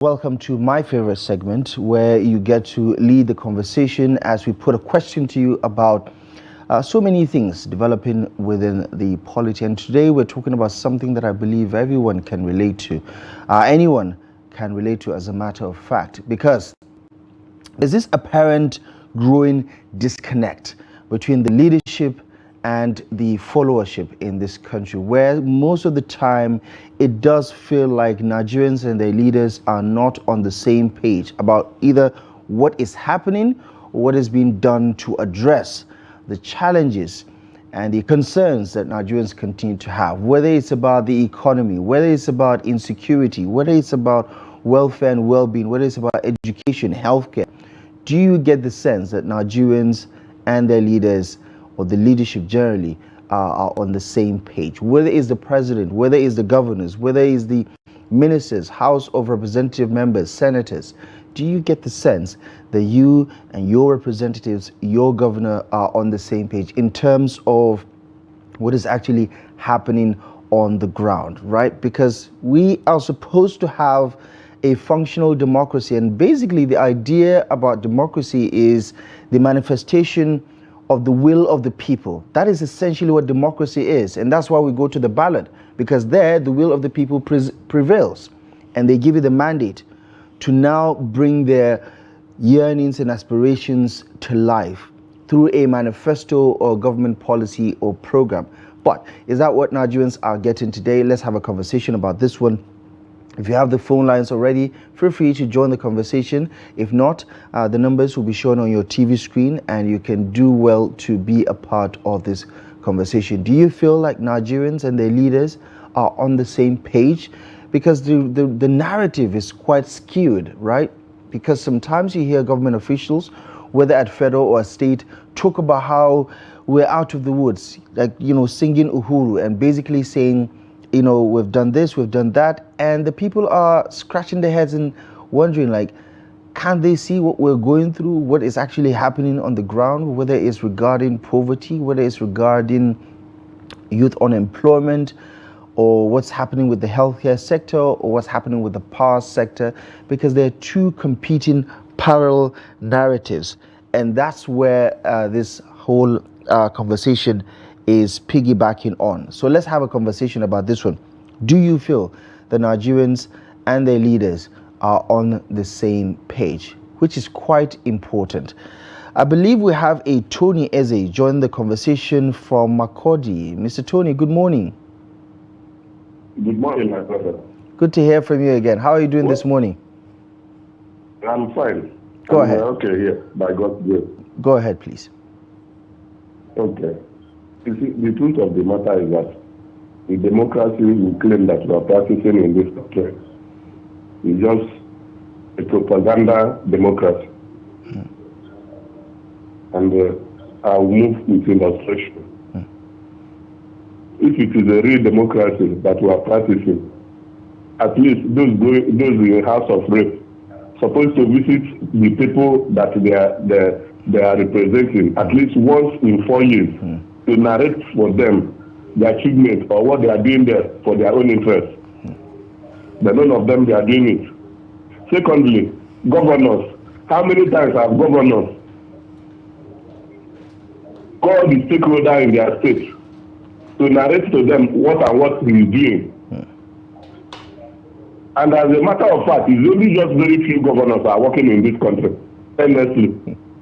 Welcome to my favorite segment where you get to lead the conversation as we put a question to you about so many things developing within the polity. And today we're talking about something that I believe everyone can relate to. Anyone can relate to, as a matter of fact, because there's this apparent growing disconnect between the leadership and the followership in this country, where most of the time it does feel like Nigerians and their leaders are not on the same page about either what is happening or what is being done to address the challenges and the concerns that Nigerians continue to have, whether it's about the economy, whether it's about insecurity, whether it's about welfare and well-being, whether it's about education, healthcare. Do you get the sense that Nigerians and their leaders, or the leadership generally, are on the same page? Whether it's the president, whether it's the governors, whether it's the ministers, House of Representative members, senators, do you get the sense that you and your representatives, your governor, are on the same page in terms of what is actually happening on the ground, right? Because we are supposed to have a functional democracy, and basically the idea about democracy is the manifestation of the will of the people. That is essentially what democracy is, and that's why we go to the ballot, because there the will of the people prevails, and they give you the mandate to now bring their yearnings and aspirations to life through a manifesto or government policy or program. But is that what Nigerians are getting today? Let's have a conversation about this one. If you have the phone lines already, feel free to join the conversation. If not, the numbers will be shown on your TV screen, and you can do well to be a part of this conversation. Do you feel like Nigerians and their leaders are on the same page? Because the narrative is quite skewed, right? Because sometimes you hear government officials, whether at federal or state, talk about how we're out of the woods, like, singing Uhuru and basically saying, we've done this, we've done that, and the people are scratching their heads and wondering, like, can't they see what we're going through, what is actually happening on the ground, whether it's regarding poverty, whether it's regarding youth unemployment, or what's happening with the healthcare sector, or what's happening with the power sector, because there are two competing parallel narratives. And that's where this whole conversation is piggybacking on. So let's have a conversation about this one. Do you feel the Nigerians and their leaders are on the same page? Which is quite important. I believe we have a Tony Eze join the conversation from Makurdi. Mr. Tony, good morning. Good morning, my brother. Good to hear from you again. How are you doing this morning? I'm fine. Go ahead. Okay, here, by God's grace. Go ahead, please. Okay. You see, the truth of the matter is that the democracy we claim that we are practicing in this country is just a propaganda democracy. And I'll move with illustration. If it is a real democracy that we are practicing, at least those in the House of Rep supposed to visit the people that they are representing at least once in 4 years to narrate for them the achievement or what they are doing there for their own interest. But none of them, they are doing it. Secondly, governors. How many times have governors called the stakeholder in their state to narrate to them what and what he is doing? And as a matter of fact, it's only just very few governors are working in this country, honestly.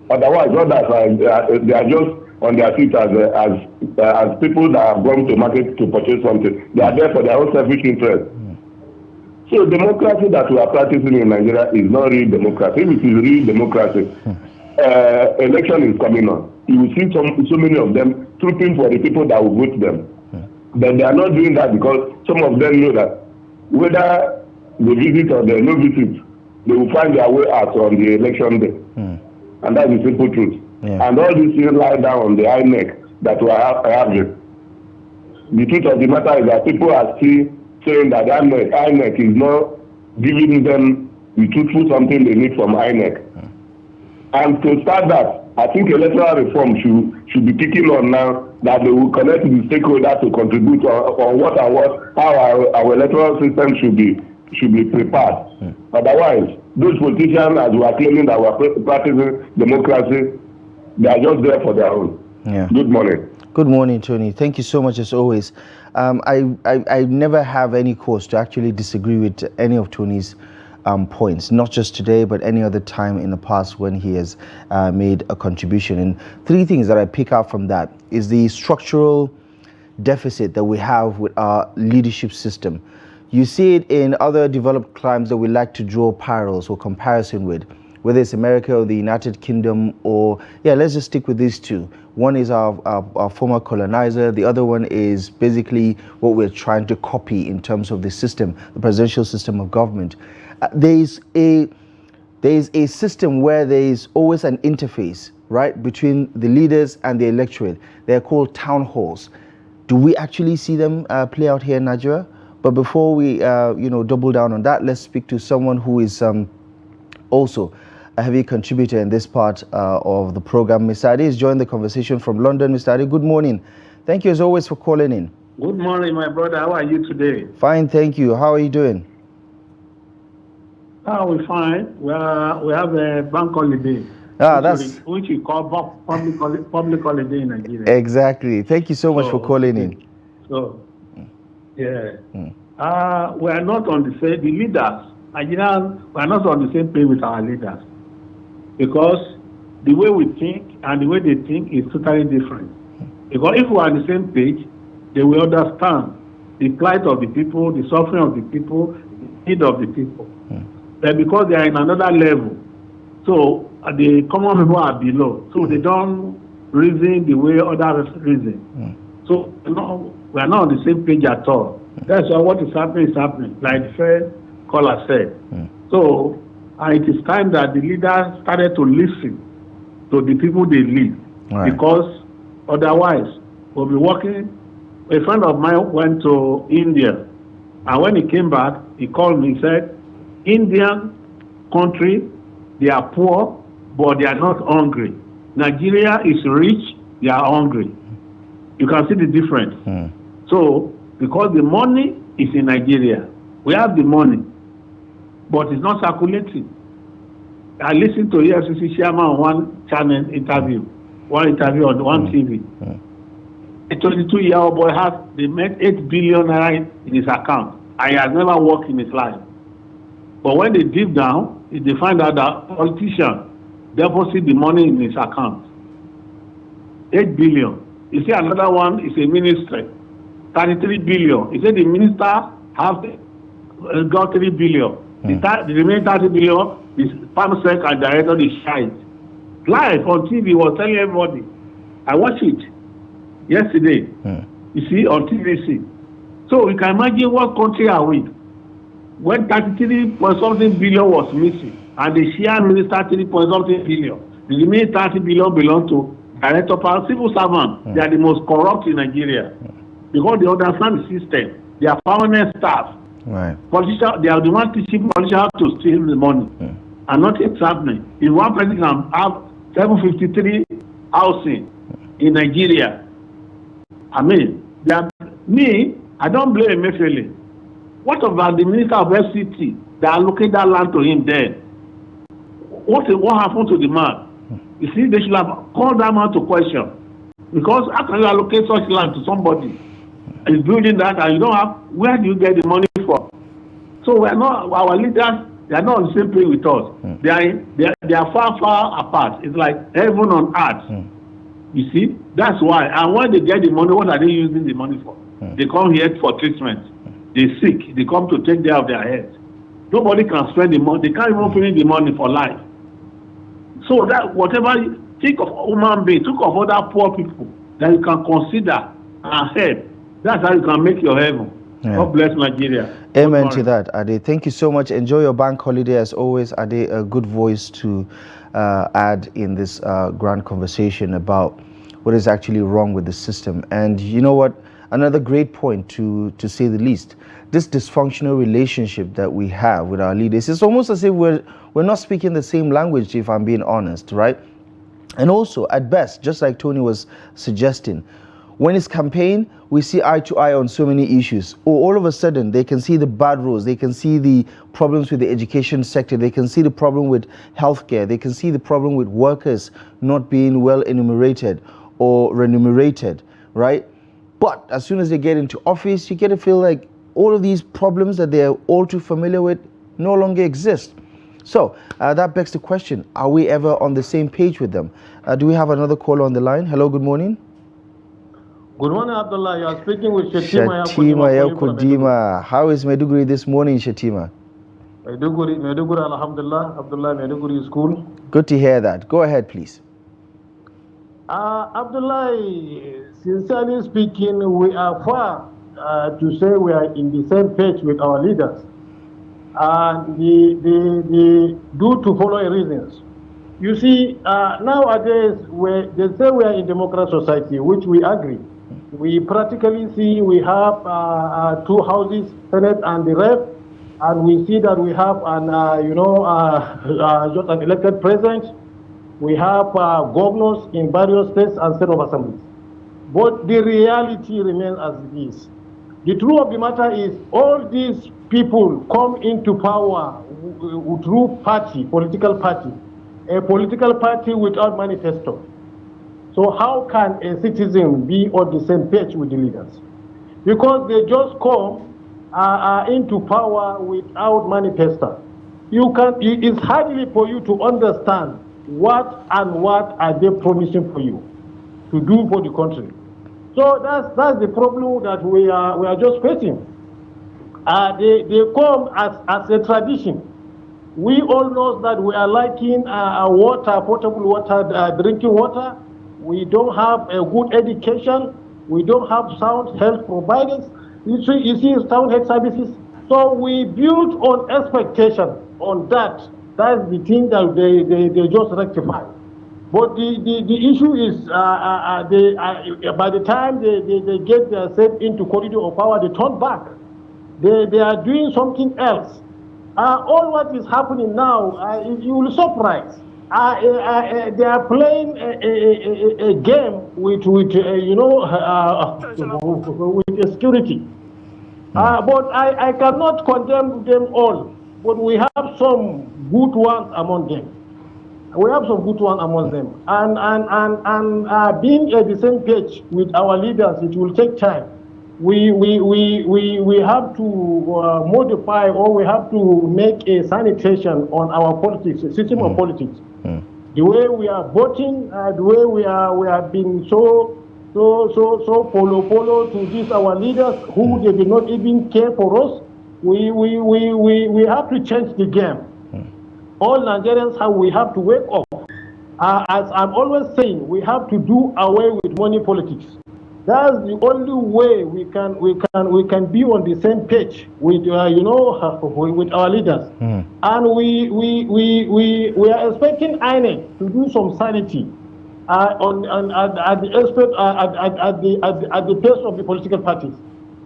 Otherwise, others they are just on their feet as people that have gone to market to purchase something. They are there for their own selfish interest. So democracy that we are practicing in Nigeria is not real democracy. If it is real democracy, election is coming on. You will see so many of them trooping for the people that will vote them. But they are not doing that because some of them know that whether they visit or they no visit, they will find their way out on the election day. And that's the simple truth. Yeah. And all these things lie down on the INEC that we are having. The truth of the matter is that people are still saying that INEC is not giving them the truthful something they need from INEC. And to start that, I think electoral reform should be kicking on now, that they will connect the stakeholders to contribute on what and what, how our electoral system should be should be prepared. Otherwise, those politicians, as we are claiming that we are practicing democracy, they are just there for their own. Yeah. Good morning. Good morning, Tony. Thank you so much as always. I never have any cause to actually disagree with any of Tony's points, not just today, but any other time in the past when he has made a contribution. And three things that I pick out from that is the structural deficit that we have with our leadership system. You see it in other developed climes that we like to draw parallels or comparison with, whether it's America or the United Kingdom, or let's just stick with these two. One is our former colonizer. The other one is basically what we're trying to copy in terms of the system, the presidential system of government. There's a system where there is always an interface, right, between the leaders and the electorate. They're called town halls. Do we actually see them play out here in Nigeria? But before we, double down on that, let's speak to someone who is also a heavy contributor in this part of the program. Mr. Ade has joined the conversation from London. Mr. Ade, good morning. Thank you as always for calling in. Good morning, my brother. How are you today? Fine, thank you. How are you doing? We're fine. We have a bank holiday. Which we call public holiday in Nigeria. Exactly. Thank you so much for calling in. So, yeah. We are not on the same, the leaders, Nigerians, we are not on the same page with our leaders. Because the way we think and the way they think is totally different. Because if we are on the same page, they will understand the plight of the people, the suffering of the people, the need of the people. But because they are in another level, so the common people are below. So they don't reason the way others reason. So we are not on the same page at all. That's why what is happening, like the first caller said. So it is time that the leaders started to listen to the people they lead. Right. Because otherwise, we'll be working. A friend of mine went to India, and when he came back, he called me and said, Indian country, they are poor, but they are not hungry. Nigeria is rich, they are hungry. You can see the difference. So, because the money is in Nigeria, we have the money, but it's not circulating. I listened to EFCC chairman on one channel interview on one TV. A 22-year-old boy they made 8 billion naira in his account, and he has never worked in his life. But when they deep down, they find out that politician deposit the money in his account. 8 billion. You see, another one is a ministry, 33 billion. He said the minister got 3 billion. The remaining 30 billion is PAMSEC and director the shite. Live on TV was telling everybody. I watched it yesterday. You see, on TVC. So you can imagine what country are we? When 33 point something billion was missing, and the share minister 3 point something billion, the remaining 30 billion belong to director power, civil servants. They are the most corrupt in Nigeria because they understand the system. They are permanent staff. Right. Politicians, they are the ones teaching politicians to steal the money, and nothing's happening. If one person can have 753 housing in Nigeria, I mean, I don't blame Emefiele. What about the minister of FCT that allocated that land to him there? What happened to the man? You see, they should have called that man to question. Because how can you allocate such land to somebody? He's building that and you don't have, where do you get the money from? So we are not, our leaders, they are not on the same page with us. They are far, far apart. It's like heaven on earth. You see, that's why. And when they get the money, what are they using the money for? They come here for treatment. They sick. They come to take care of their health. Nobody can spend the money. They can't even finish the money for life. So that whatever you think of human beings, think of other poor people that you can consider and help. That's how you can make your heaven. God bless Nigeria. Amen to that, Ade. Thank you so much. Enjoy your bank holiday as always, Ade. A good voice to add in this grand conversation about what is actually wrong with the system. And you know what? Another great point to say the least. This dysfunctional relationship that we have with our leaders, it's almost as if we're not speaking the same language, if I'm being honest, right? And also, at best, just like Tony was suggesting, When it's campaign, we see eye to eye on so many issues. Or all of a sudden, they can see the bad roads, they can see the problems with the education sector, they can see the problem with healthcare, they can see the problem with workers not being well enumerated or remunerated, right? But as soon as they get into office, you get to feel like all of these problems that they're all too familiar with no longer exist. So that begs the question, are we ever on the same page with them? Do we have another caller on the line? Hello, good morning. Good morning, Abdullahi. You are speaking with Shatima Yakudima. How is Maiduguri this morning, Shatima? Maiduguri, Alhamdulillah. Abdullah, Maiduguri is cool. Good to hear that. Go ahead, please. Abdullahi, sincerely speaking, we are far to say we are in the same page with our leaders. Due to following reasons. You see, nowadays, they say we are in democratic society, which we agree. We practically see we have two houses, Senate and the Rep, and we see that we have just an elected president. We have governors in various states and state of assemblies. But the reality remains as it is. The truth of the matter is all these people come into power through political party, a political party without manifesto. So how can a citizen be on the same page with the leaders? Because they just come into power without manifesto. It's hardly for you to understand what are they promising for you to do for the country. So that's the problem that we are just facing. They come as a tradition. We all know that we are liking water, potable water, drinking water. We don't have a good education. We don't have sound health providers. You see sound health services. So we build on expectation on that. That's the thing that they just rectify. But the issue is by the time they get themselves into corridor of power, they turn back. They are doing something else. All what is happening now, you will surprise. They are playing a game with security. But I cannot condemn them all. But we have some good ones among them. And being at the same page with our leaders, it will take time. We have to modify, or we have to make a sanitation on our politics, system of politics. The way we are voting, the way we have been so follow to these our leaders who they did not even care for us. We have to change the game. All Nigerians we have to wake up. As I'm always saying, we have to do away with money politics. That's the only way we can be on the same page with with our leaders. And we are expecting INEC to do some sanity at the pace of the political parties.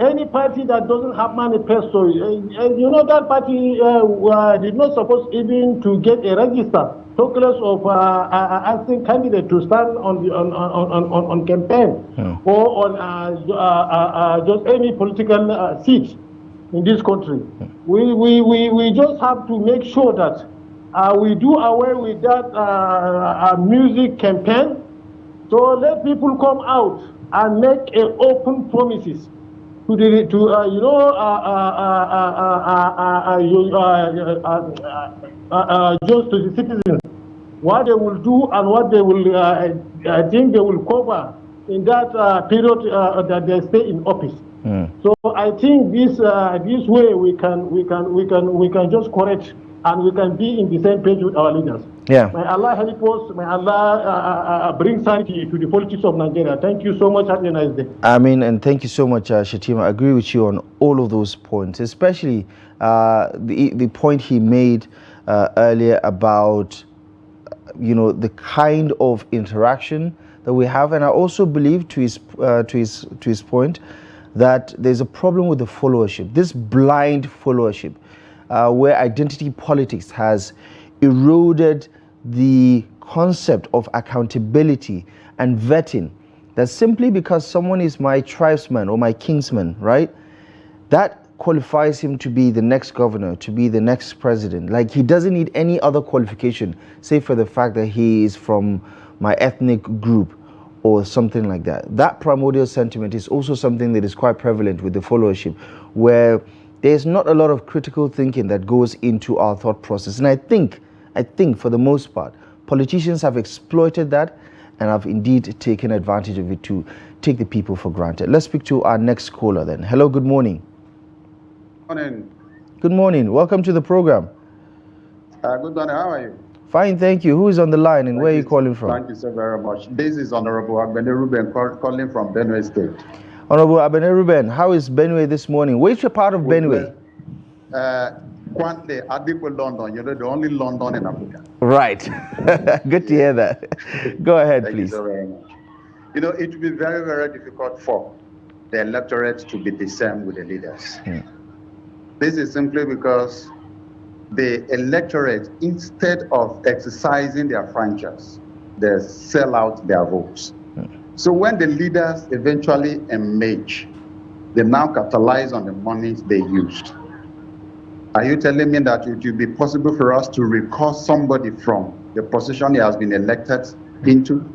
Any party that doesn't have manifesto, that party did not suppose even to get a register, talk less of asking candidate to stand on campaign or on just any political seat in this country. We just have to make sure that we do away with that music campaign. So let people come out and make open promises to just to the citizens, what they will do and what they will, I think they will cover in that period that they stay in office. So I think this way we can just correct and we can be in the same page with our leaders. Yeah. May Allah help us. May Allah bring sanity to the politics of Nigeria. Thank you so much. Have a nice day. Amin, and thank you so much, Shatima. I agree with you on all of those points, especially the point he made earlier about the kind of interaction that we have, and I also believe to his point that there's a problem with the followership, this blind followership, where identity politics has eroded the concept of accountability and vetting that simply because someone is my tribesman or my kinsman, right, that qualifies him to be the next governor, to be the next president. Like, he doesn't need any other qualification, say for the fact that he is from my ethnic group or something like that. That primordial sentiment is also something that is quite prevalent with the followership, where there's not a lot of critical thinking that goes into our thought process. And I think for the most part, politicians have exploited that and have indeed taken advantage of it to take the people for granted. Let's speak to our next caller then. Hello, good morning. Morning. Good morning. Welcome to the program. Good morning. How are you? Fine, thank you. Who is on the line and where are you calling from? Thank you so very much. This is Honorable Ahmed calling from Benue State. Honorable Ahmed Ruben, how is Benue this morning? Which part of Benue? Kwante, Adipo, London. You're the only London in Africa. Right. Good to hear that. Go ahead, Thank please. you so very much. You know, it will be very, very difficult for the electorate to be discerned with the leaders. This is simply because the electorate, instead of exercising their franchise, they sell out their votes. So when the leaders eventually emerge, they now capitalize on the monies they used. Are you telling me that it will be possible for us to recall somebody from the position he has been elected into?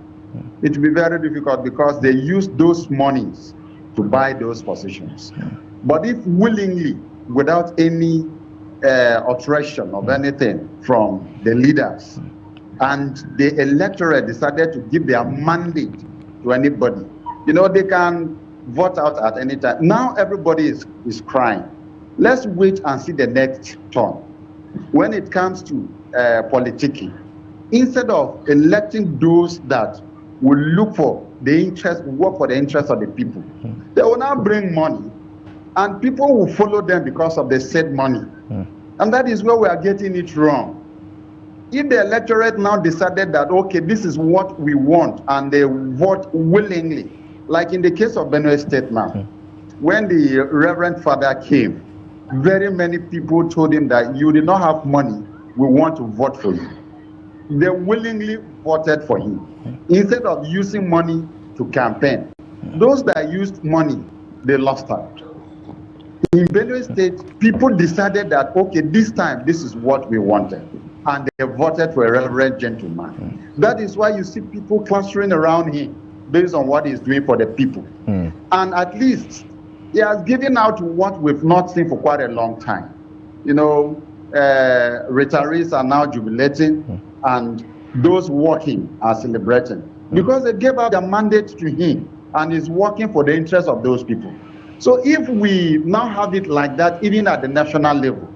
It will be very difficult because they use those monies to buy those positions. But if willingly, without any alteration of anything from the leaders, and the electorate decided to give their mandate to anybody, you know, they can vote out at any time. Now everybody is crying. Let's wait and see the next turn. When it comes to politicking, instead of electing those that will look for the interest, work for the interest of the people, they will now bring money, and people will follow them because of the said money. And that is where we are getting it wrong. If the electorate now decided that, okay, this is what we want, and they vote willingly, like in the case of Benue State now, when the Reverend Father came, very many people told him that you did not have money, we want to vote for you. They willingly voted for him, instead of using money to campaign. Those that used money, they lost out. In Benue State, people decided that, okay, this time, this is what we wanted. And they voted for a reverend gentleman. That is why you see people clustering around him based on what he's doing for the people. And at least he has given out what we've not seen for quite a long time. You know, retirees are now jubilating, and those working are celebrating. Because they gave out their mandate to him, and he's working for the interest of those people. So if we now have it like that, even at the national level,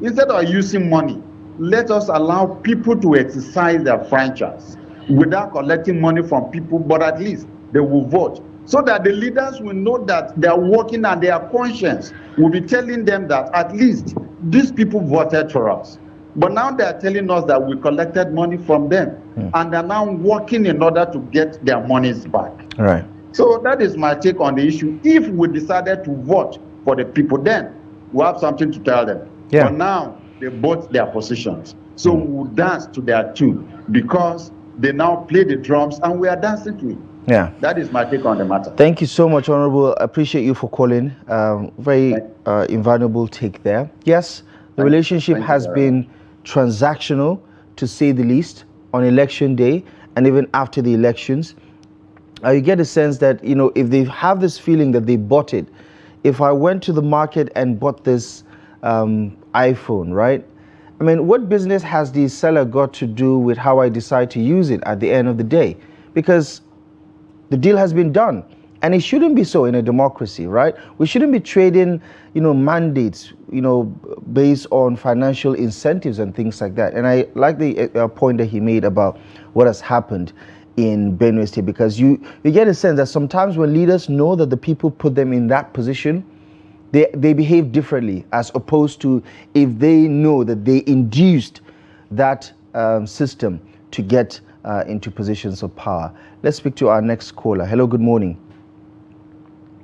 instead of using money, let us allow people to exercise their franchise without collecting money from people, but at least they will vote, so that the leaders will know that they are working, and their conscience will be telling them that at least these people voted for us. But now they are telling us that we collected money from them, and they're now working in order to get their monies back. All right. So that is my take on the issue. If we decided to vote for the people, then we have something to tell them. Yeah. But now they bought their positions. So we will dance to their tune, because they now play the drums and we are dancing to it. Yeah. That is my take on the matter. Thank you so much, Honorable. I appreciate you for calling. Very invaluable take there. Yes, the relationship has been transactional, to say the least, on election day and even after the elections. You get a sense that, you know, if they have this feeling that they bought it, if I went to the market and bought this iPhone, right? I mean, what business has the seller got to do with how I decide to use it at the end of the day? Because the deal has been done, and it shouldn't be so in a democracy, right? We shouldn't be trading, you know, mandates, you know, based on financial incentives and things like that. And I like the point that he made about what has happened in Benue State, because you get a sense that sometimes when leaders know that the people put them in that position, they behave differently, as opposed to if they know that they induced that system to get into positions of power. Let's speak to our next caller. Hello, good morning.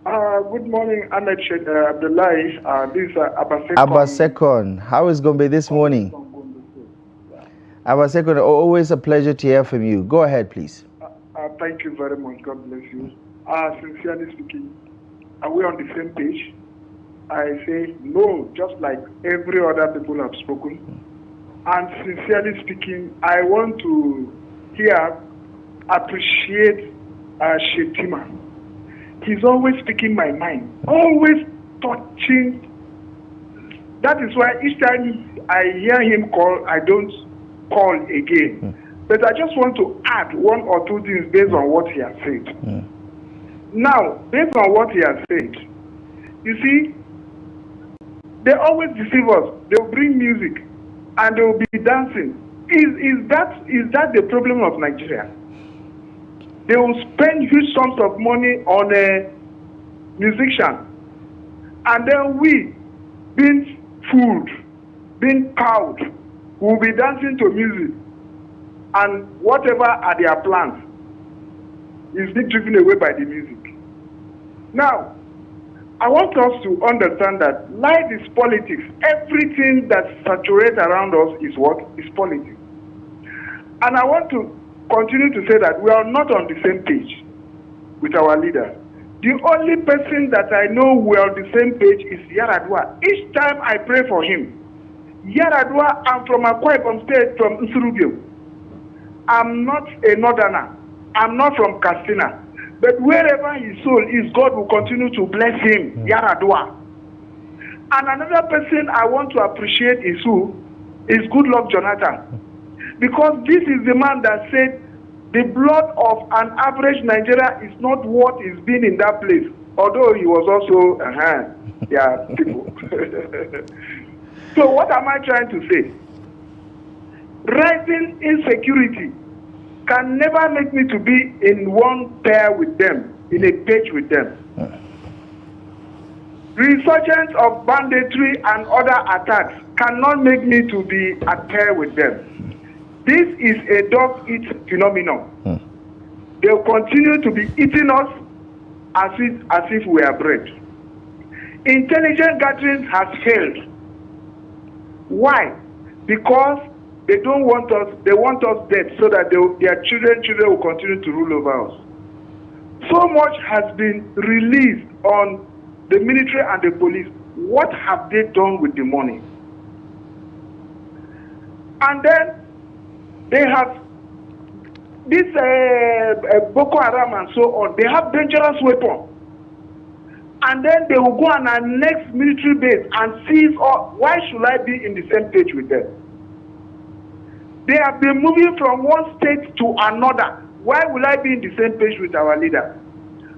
Good morning, Ahmed Abdullahi. This is Abasekon. Abasekon, how is Gombe this morning? Abasekon, always a pleasure to hear from you. Go ahead, please. Thank you very much. God bless you. Sincerely speaking, are we on the same page? I say no, just like every other people have spoken. And sincerely speaking, I want to appreciate Shetima. He's always speaking my mind, always touching. That is why each time I hear him call, I don't call again. But I just want to add one or two things based on what he has said. Now, based on what he has said, you see, they always deceive us. They'll bring music and they'll be dancing. Is that the problem of Nigeria? They will spend huge sums of money on a musician, and then we, being fooled, being cowed, will be dancing to music, and whatever are their plans is being driven away by the music. Now, I want us to understand that life is politics. Everything that saturates around us is what? Is politics. And I want to continue to say that we are not on the same page with our leader. The only person that I know we are on the same page is Yaradua. Each time I pray for him, Yaradua, I'm from Akwa Ibom State, from Nsurubio. I'm not a northerner. I'm not from Katsina. But wherever his soul is, God will continue to bless him, Yaradua. And another person I want to appreciate is who? Is Goodluck Jonathan. Because this is the man that said the blood of an average Nigerian is not what is being in that place. Although he was also, people. So what am I trying to say? Rising insecurity can never make me to be in one pair with them, in a page with them. Resurgence of banditry and other attacks cannot make me to be at pair with them. This is a dog-eat phenomenon. They'll continue to be eating us as if we are bread. Intelligent gatherings has failed. Why? Because they don't want us, they want us dead so that their children will continue to rule over us. So much has been released on the military and the police. What have they done with the money? And then they have this Boko Haram and so on. They have dangerous weapons. And then they will go on our next military base and seize all. Why should I be in the same page with them? They have been moving from one state to another. Why will I be in the same page with our leader?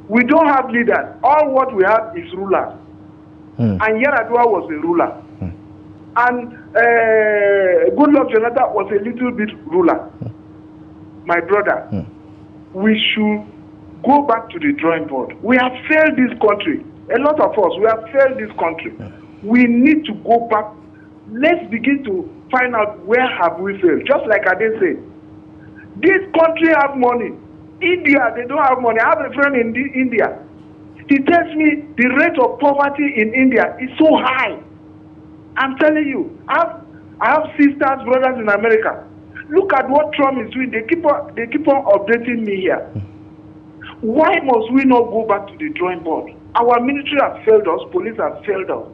We don't have leaders. All what we have is rulers. And Yaradua was a ruler. And Goodluck Jonathan was a little bit ruler. My brother, we should go back to the drawing board. We have failed this country. A lot of us, we have failed this country. We need to go back. Let's begin to find out where have we failed. Just like I did say, this country have money. India, they don't have money. I have a friend in India. He tells me the rate of poverty in India is so high. I'm telling you, I have sisters, brothers in America. Look at what Trump is doing. They keep on updating me here. Why must we not go back to the drawing board? Our military has failed us. Police has failed us.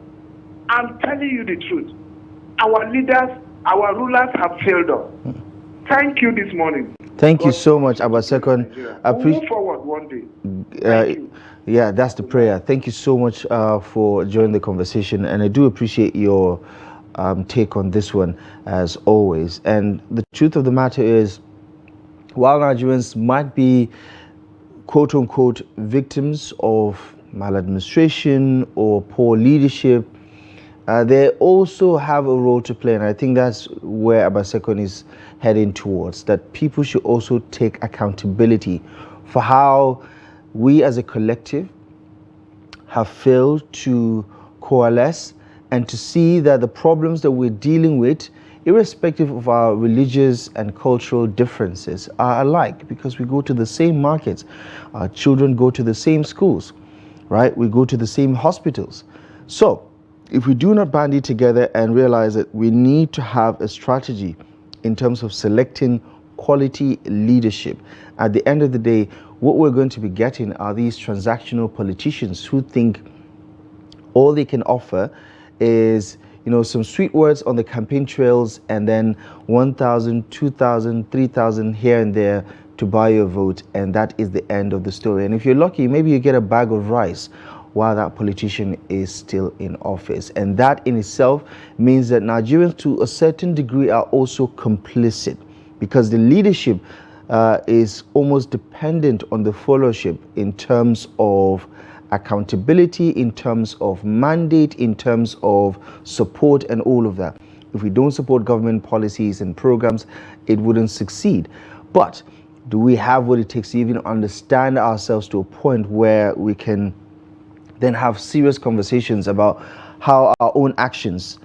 I'm telling you the truth. Our leaders, our rulers have failed us. Thank you this morning. Thank you so much, Abasekon. We'll move forward one day. Yeah, that's the prayer. Thank you so much for joining the conversation, and I do appreciate your take on this one as always. And the truth of the matter is, while Nigerians might be quote unquote victims of maladministration or poor leadership, they also have a role to play, and I think that's where Abasekon is heading towards, that people should also take accountability for how we as a collective have failed to coalesce and to see that the problems that we're dealing with, irrespective of our religious and cultural differences, are alike, because we go to the same markets, our children go to the same schools, right? We go to the same hospitals. So if we do not band it together and realize that we need to have a strategy in terms of selecting quality leadership. At the end of the day, what we're going to be getting are these transactional politicians who think all they can offer is, some sweet words on the campaign trails and then 1,000, 2,000, 3,000 here and there to buy your vote, and that is the end of the story. And if you're lucky, maybe you get a bag of rice while that politician is still in office. And that in itself means that Nigerians, to a certain degree, are also complicit, because the leadership is almost dependent on the followership in terms of accountability, in terms of mandate, in terms of support and all of that. If we don't support government policies and programs, it wouldn't succeed. But do we have what it takes to even understand ourselves to a point where we can then have serious conversations about how our own actions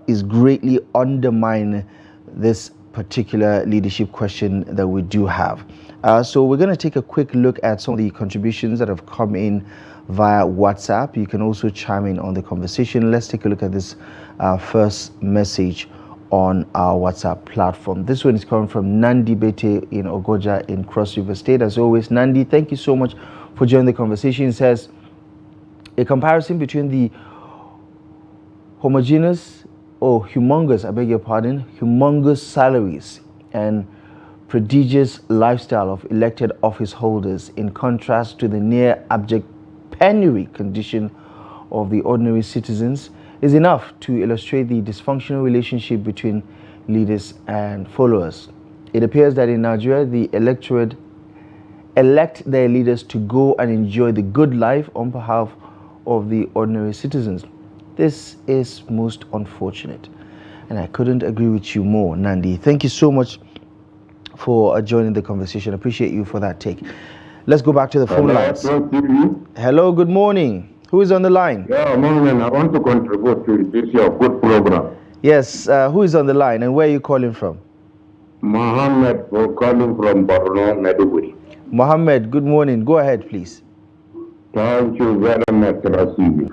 is greatly undermine this particular leadership question that we do have? So we're going to take a quick look at some of the contributions that have come in via WhatsApp. You can also chime in on the conversation. Let's take a look at this first message on our WhatsApp platform. This one is coming from Nandi Bete in Ogoja in Cross River State. As always, Nandi, thank you so much for joining the conversation. It says, a comparison between the humongous salaries and prodigious lifestyle of elected office holders in contrast to the near abject penury condition of the ordinary citizens is enough to illustrate the dysfunctional relationship between leaders and followers. It appears that in Nigeria, the electorate elect their leaders to go and enjoy the good life on behalf of the ordinary citizens. This is most unfortunate, and I couldn't agree with you more, Nandi. Thank you so much for joining the conversation. Appreciate you for that take. Let's go back to the phone lines. Hello, good morning. Who is on the line? Yeah, morning. I want to contribute to this your good program. Yes, who is on the line and where are you calling from? Mohammed, calling from Borno, Maiduguri. Mohammed, good morning. Go ahead, please. Thank you very much, Rasidi.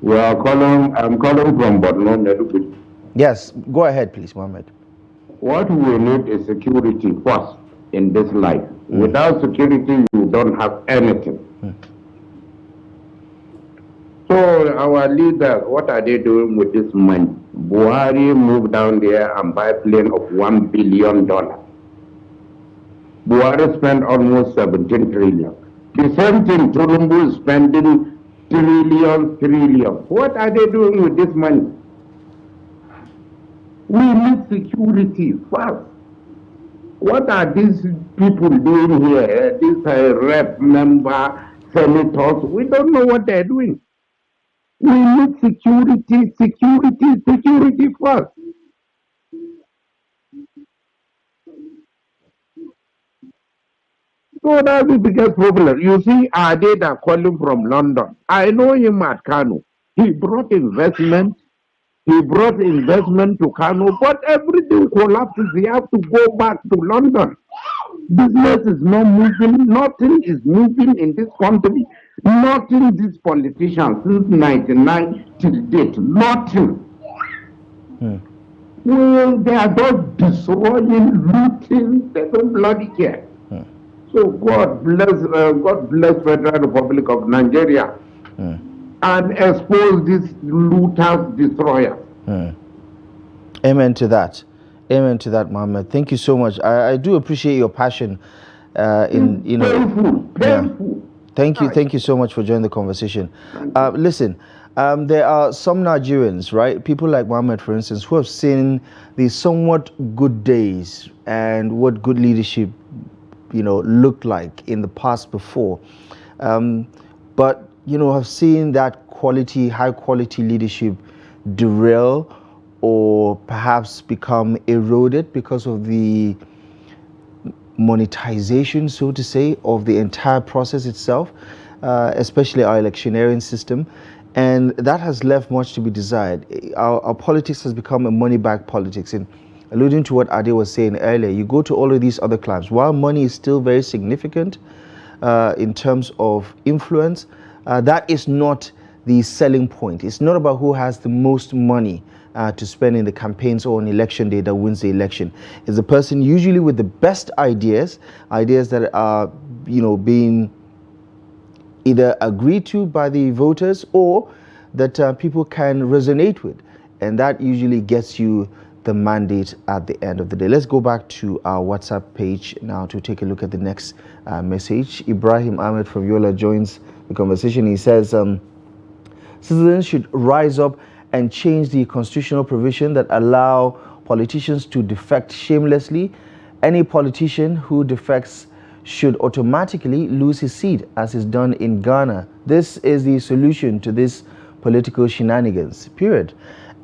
I'm calling from Borno, Maiduguri. Yes, go ahead, please, Mohammed. What we need is security first in this life. Without security, you don't have anything. So our leaders, what are they doing with this money? Buhari moved down there and buy a plane of $1 billion. Buhari spent almost 17 trillion. The same thing, tinubu is spending trillion. What are they doing with this money? We need security first. What are these people doing here? These rep member, senators, we don't know what they're doing. We need security first. So that's the biggest problem. You see, Ade that calling from London. I know him at Kano. He brought investment to Kano, but everything collapses. He has to go back to London. Business is not moving. Nothing is moving in this country. Nothing, these politicians since 1999 till date. Nothing. Well, they are just destroying, looting. They don't bloody care. So God bless Federal Republic of Nigeria. And expose these looters, destroyers. Amen to that. Amen to that, Mohammed. Thank you so much. I do appreciate your passion. Painful. Yeah. Thank you so much for joining the conversation. Listen, there are some Nigerians, right? People like Mohammed, for instance, who have seen the somewhat good days and what good leadership, looked like in the past before. But have seen that high quality leadership derail or perhaps become eroded because of the monetization, so to say, of the entire process itself, especially our electioneering system. And that has left much to be desired. Our politics has become a money-back politics. And alluding to what Ade was saying earlier, you go to all of these other clubs, while money is still very significant in terms of influence, that is not the selling point. It's not about who has the most money to spend in the campaigns or on election day that wins the election. It's the person usually with the best ideas that are, being either agreed to by the voters or that people can resonate with. And that usually gets you the mandate at the end of the day. Let's go back to our WhatsApp page now to take a look at the next message. Ibrahim Ahmed from Yola joins the conversation. He says, citizens should rise up and change the constitutional provision that allow politicians to defect shamelessly. Any politician who defects should automatically lose his seat, as is done in Ghana. This is the solution to this political shenanigans, period.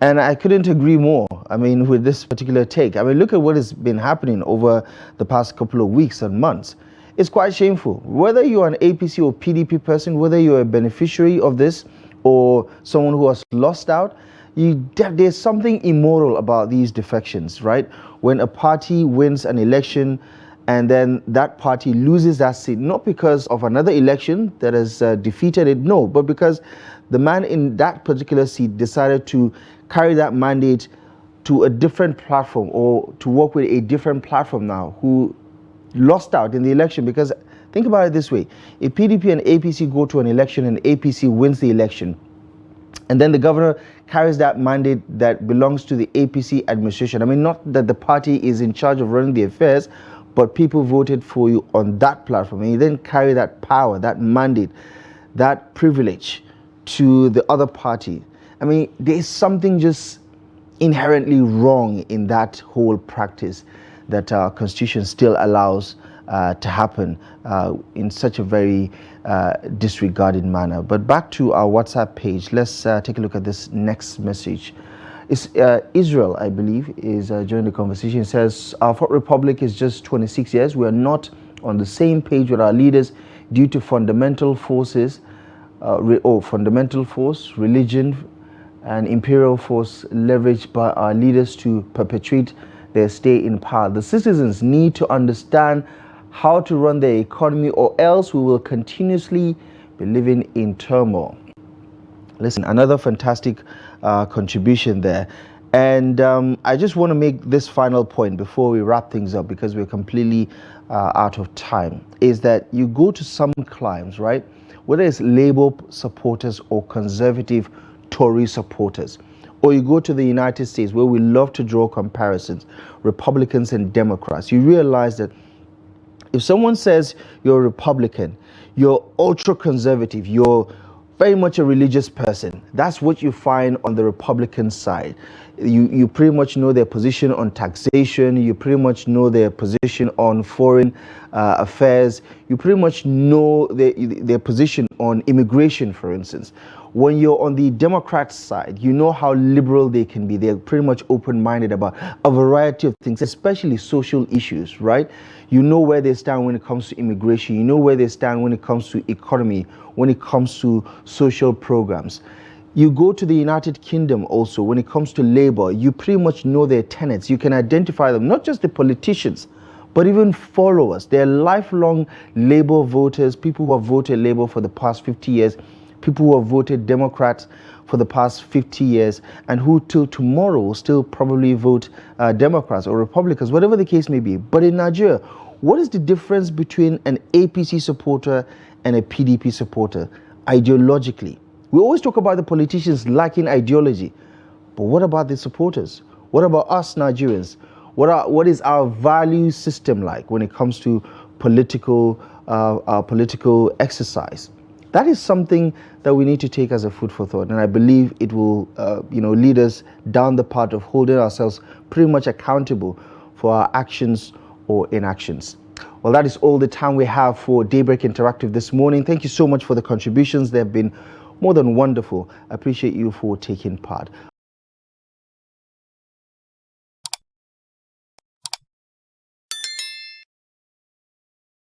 And I couldn't agree more, with this particular take. Look at what has been happening over the past couple of weeks and months. It's quite shameful. Whether you're an APC or PDP person, whether you're a beneficiary of this or someone who has lost out, there's something immoral about these defections, right? When a party wins an election and then that party loses that seat, not because of another election that has defeated it, no, but because the man in that particular seat decided to carry that mandate to a different platform or to work with a different platform now who lost out in the election. Because think about it this way, if PDP and APC go to an election and APC wins the election, and then the governor carries that mandate that belongs to the APC administration. Not that the party is in charge of running the affairs, but people voted for you on that platform, and you then carry that power, that mandate, that privilege to the other party. There's something just inherently wrong in that whole practice that our constitution still allows to happen in such a very disregarded manner. But back to our WhatsApp page, let's take a look at this next message. It's Israel, I believe, is joining the conversation. It says, our fourth republic is just 26 years. We are not on the same page with our leaders due to fundamental forces, fundamental force, religion, and imperial force leveraged by our leaders to perpetuate their stay in power. The citizens need to understand how to run their economy, or else we will continuously be living in turmoil. Listen, another fantastic contribution there. And I just want to make this final point before we wrap things up, because we're completely out of time, is that you go to some climes, right? Whether it's Labour supporters or conservative Tory supporters, or you go to the United States, where we love to draw comparisons, Republicans and Democrats, you realize that if someone says you're a Republican, you're ultra conservative, you're very much a religious person, that's what you find on the Republican side. You pretty much know their position on taxation, you pretty much know their position on foreign affairs, you pretty much know their position on immigration, for instance. When you're on the Democrat side, you know how liberal they can be. They're pretty much open-minded about a variety of things, especially social issues, right? You know where they stand when it comes to immigration. You know where they stand when it comes to economy, when it comes to social programs. You go to the United Kingdom also, when it comes to Labour, you pretty much know their tenets. You can identify them, not just the politicians, but even followers. They're lifelong Labour voters, people who have voted Labour for the past 50 years, people who have voted Democrats for the past 50 years, and who till tomorrow will still probably vote Democrats or Republicans, whatever the case may be. But in Nigeria, what is the difference between an APC supporter and a PDP supporter ideologically? We always talk about the politicians lacking ideology, but what about the supporters? What about us Nigerians? What is our value system like when it comes to political exercise? That is something that we need to take as a food for thought, and I believe it will lead us down the path of holding ourselves pretty much accountable for our actions or inactions. Well, that is all the time we have for Daybreak Interactive this morning. Thank you so much for the contributions. They have been more than wonderful. I appreciate you for taking part.